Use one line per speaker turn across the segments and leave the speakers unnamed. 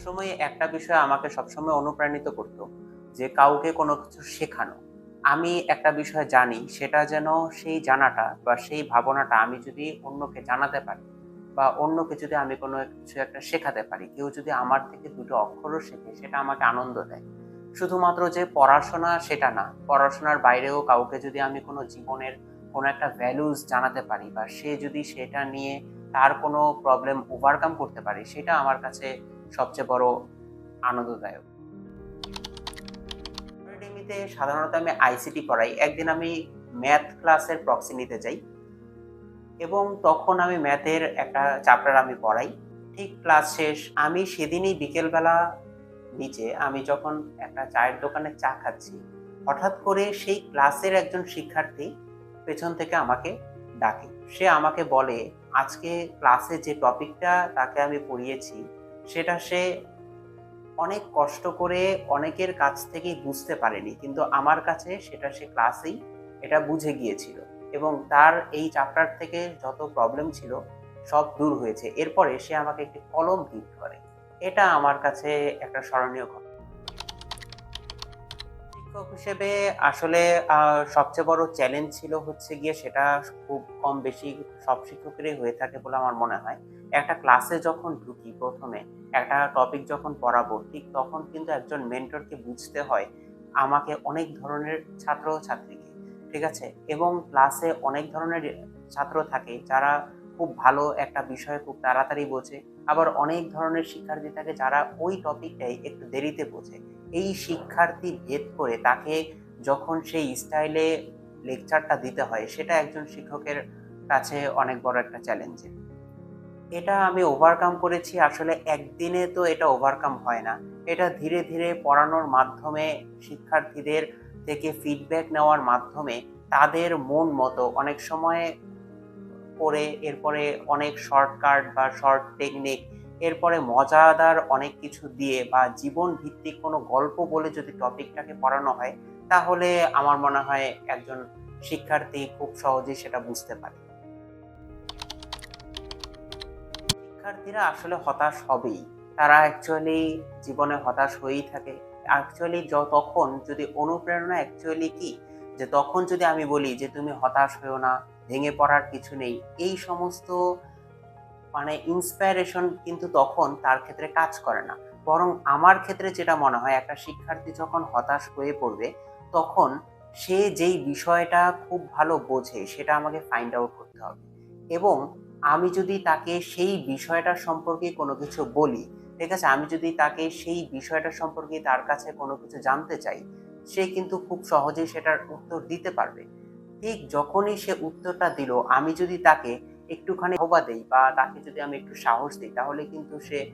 সবসময় একটা বিষয় আমাকে সবসময় অনুপ্রাণিত করত যে কাউকে কোনো কিছু শেখানো। আমি একটা বিষয় জানি সেটা যেন সেই জানাটা বা সেই ভাবনাটা আমি যদি অন্যকে জানাতে পারি বা অন্যকে যদি আমি কোনো কিছু একটা শেখাতে পারি, কেউ যদি আমার থেকে ২ টো অক্ষরও শেখে সেটা আমাকে আনন্দ দেয়। শুধুমাত্র যে পড়াশোনা সেটা না, পড়াশোনার বাইরেও কাউকে যদি আমি কোনো জীবনের কোনো একটা ভ্যালুস জানাতে পারি বা সে যদি সেটা নিয়ে তার কোনো প্রবলেম ওভারকাম করতে পারি, সেটা আমার কাছে সবচেয়ে বড় আনন্দদায়ক। একাডেমিতে সাধারণত আমি আইসিটি পড়াই। একদিন আমি ম্যাথ ক্লাসের প্রক্সি নিতে যাই এবং তখন আমি ম্যাথের একটা চ্যাপ্টার আমি পড়াই। ঠিক ক্লাস শেষ, আমি সেদিনই বিকেলবেলা নিচে আমি যখন একটা চায়ের দোকানে চা খাচ্ছি, হঠাৎ করে সেই ক্লাসের একজন শিক্ষার্থী পেছন থেকে আমাকে ডাকে। সে আমাকে বলে, আজকে ক্লাসে যে টপিকটা তাকে আমি পড়িয়েছি, সেটা সে অনেক কষ্ট করে অনেকের কাছ থেকেই বুঝতে পারেনি। কিন্তু আমার কাছে সেটা সে ক্লাসেই এটা বুঝে গিয়েছিল এবং তার এই চ্যাপ্টার থেকে যত প্রবলেম ছিল সব দূর হয়েছে। এরপরে সে আমাকে একটি কলম গিফট করে। এটা আমার কাছে একটা স্মরণীয় ঘটনা। শিক্ষক হিসেবে আসলে আ সবচেয়ে বড় চ্যালেঞ্জ ছিল হচ্ছে গিয়ে সেটা খুব কম বেশি সব শিক্ষকেরই হয়ে থাকে বলে আমার মনে হয়। একটা ক্লাসে যখন ঢুকি ১ম এ একটা টপিক যখন পড়াবো ঠিক তখন কিন্তু একজন মেন্টরকে বুঝতে হয় আমাকে অনেক ধরনের ছাত্র-ছাত্রীকে। ঠিক আছে? এবং ক্লাসে অনেক ধরনের ছাত্র থাকে যারা খুব ভালো একটা বিষয় খুব তাড়াতাড়ি বোঝে। আবার অনেক ধরনের শিক্ষার্থী থাকে যারা ওই টপিকটাই একটু দেরিতে বোঝে। এই শিক্ষার্থী ভেদ করে তাকে যখন সেই স্টাইলে লেকচারটা দিতে হয় সেটা একজন শিক্ষকের কাছে অনেক বড় একটা চ্যালেঞ্জের। এটা আমি ওভারকাম করেছি আসলে একদিনে তো এটা ওভারকাম হয় না। এটা ধীরে, ধীরে পড়ানোর মাধ্যমে শিক্ষার্থীদের থেকে ফিডব্যাক নেওয়ার মাধ্যমে তাদের মন মতো অনেক সময় করে এরপরে অনেক শর্টকাট বা শর্ট টেকনিক এরপরে মজাদার অনেক কিছু দিয়ে বা জীবন ভিত্তিক কোনো গল্প বলে যদি টপিকটাকে পড়ানো হয় তাহলে আমার মনে হয় একজন শিক্ষার্থী খুব সহজেই সেটা বুঝতে পারে। শিক্ষার্থীরা আসলে হতাশ হবেই। তারা অ্যাকচুয়ালি জীবনে হতাশ হয়েই থাকে। অ্যাকচুয়ালি তখন যদি অনুপ্রেরণা অ্যাকচুয়ালি কি? যে তখন যদি আমি বলি যে, "তুমি হতাশ হইও না, ভেঙে পড়ার কিছু নেই।" এই সমস্ত মানে ইন্সপায়ারেশন কিন্তু তখন তার ক্ষেত্রে কাজ করে না। বরং আমার ক্ষেত্রে যেটা মনে হয় একটা শিক্ষার্থী যখন হতাশ হয়ে পড়বে, তখন সে যেই বিষয়টা খুব ভালো বোঝে সেটা আমাকে ফাইন্ড আউট করতে হবে। এবং আমি যদি তাকে সেই বিষয়টা সম্পর্কে কোনো কিছু বলি, ঠিক আছে? আমি যদি তাকে সেই বিষয়টা সম্পর্কে তার কাছে কোনো কিছু জানতে চাই, সে কিন্তু খুব সহজেই সেটার উত্তর দিতে পারবে। ঠিক যখনই সে উত্তরটা দিল, আমি যদি তাকে একটুখানি বাহবা দেই বা তাকে যদি আমি একটু সাহস দিই, তাহলে কিন্তু সে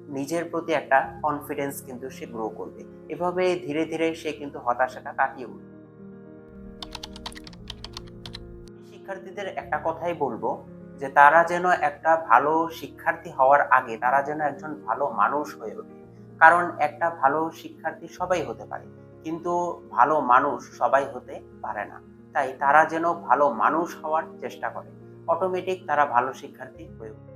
নিজের প্রতি একটা কনফিডেন্স কিন্তু সে গ্রো করবে। এভাবে ধীরে, ধীরে সে কিন্তু হতাশাটা কাটিয়ে উঠবে। শিক্ষার্থীদের একটা কথাই বলবো যে, তারা যেন একটা ভালো শিক্ষার্থী হওয়ার আগে তারা যেন একজন ভালো মানুষ হয়ে ওঠে। কারণ একটা ভালো শিক্ষার্থী সবাই হতে পারে। কিন্তু ভালো মানুষ সবাই হতে পারে না। তাই তারা যেন ভালো মানুষ হওয়ার চেষ্টা করে। অটোমেটিক তারা ভালো শিক্ষার্থী হয়ে ওঠে।